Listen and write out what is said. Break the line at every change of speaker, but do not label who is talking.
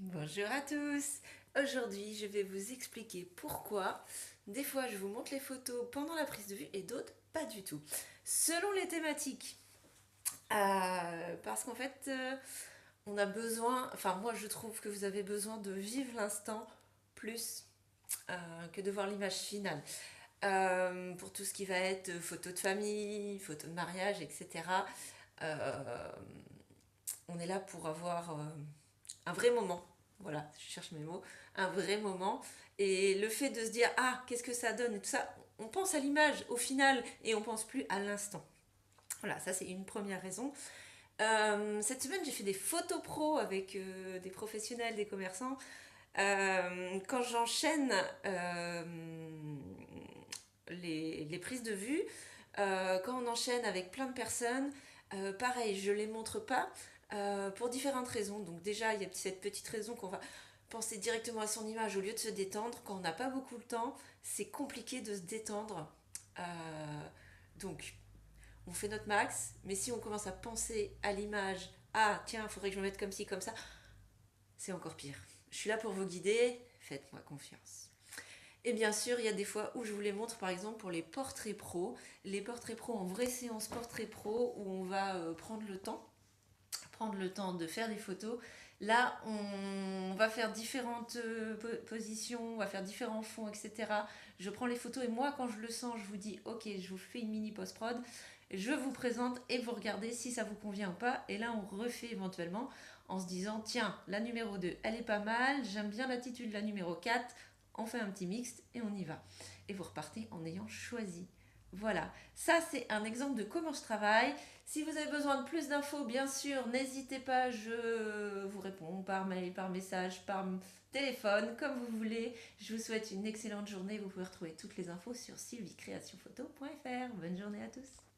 Bonjour à tous. Aujourd'hui, je vais vous expliquer pourquoi des fois je vous montre les photos pendant la prise de vue et d'autres pas du tout. Selon les thématiques. Parce qu'en fait, on a besoin, enfin moi je trouve que vous avez besoin de vivre l'instant plus que de voir l'image finale. Pour tout ce qui va être photos de famille, photos de mariage, etc. euh, on est là pour avoir un vrai moment. Voilà, je cherche mes mots. Un vrai moment. Et le fait de se dire, ah, qu'est-ce que ça donne et tout ça, on pense à l'image au final et on pense plus à l'instant. Voilà, ça c'est une première raison. Cette semaine, j'ai fait des photos pro avec des professionnels, des commerçants. Quand j'enchaîne les prises de vue, quand on enchaîne avec plein de personnes, pareil, je ne les montre pas pour différentes raisons. Donc déjà, il y a cette petite raison qu'on va penser directement à son image au lieu de se détendre. Quand on n'a pas beaucoup de temps, c'est compliqué de se détendre. Donc, on fait notre max, mais si on commence à penser à l'image, ah tiens, il faudrait que je me mette comme ci, comme ça, c'est encore pire. Je suis là pour vous guider, faites-moi confiance. Et bien sûr, il y a des fois où je vous les montre, par exemple, pour les portraits pro. Les portraits pro en vraie séance portrait pro où on va prendre le temps de faire des photos. Là, on va faire différentes positions, on va faire différents fonds, etc. Je prends les photos et moi, quand je le sens, je vous dis, ok, je vous fais une mini post-prod, je vous présente et vous regardez si ça vous convient ou pas. Et là, on refait éventuellement en se disant, tiens, la numéro 2, elle est pas mal, j'aime bien l'attitude de la numéro 4, on fait un petit mixte et on y va. Et vous repartez en ayant choisi. Voilà, ça c'est un exemple de comment je travaille. Si vous avez besoin de plus d'infos, bien sûr, n'hésitez pas, je vous réponds par mail, par message, par téléphone, comme vous voulez. Je vous souhaite une excellente journée. Vous pouvez retrouver toutes les infos sur sylviecreationphoto.fr. Bonne journée à tous.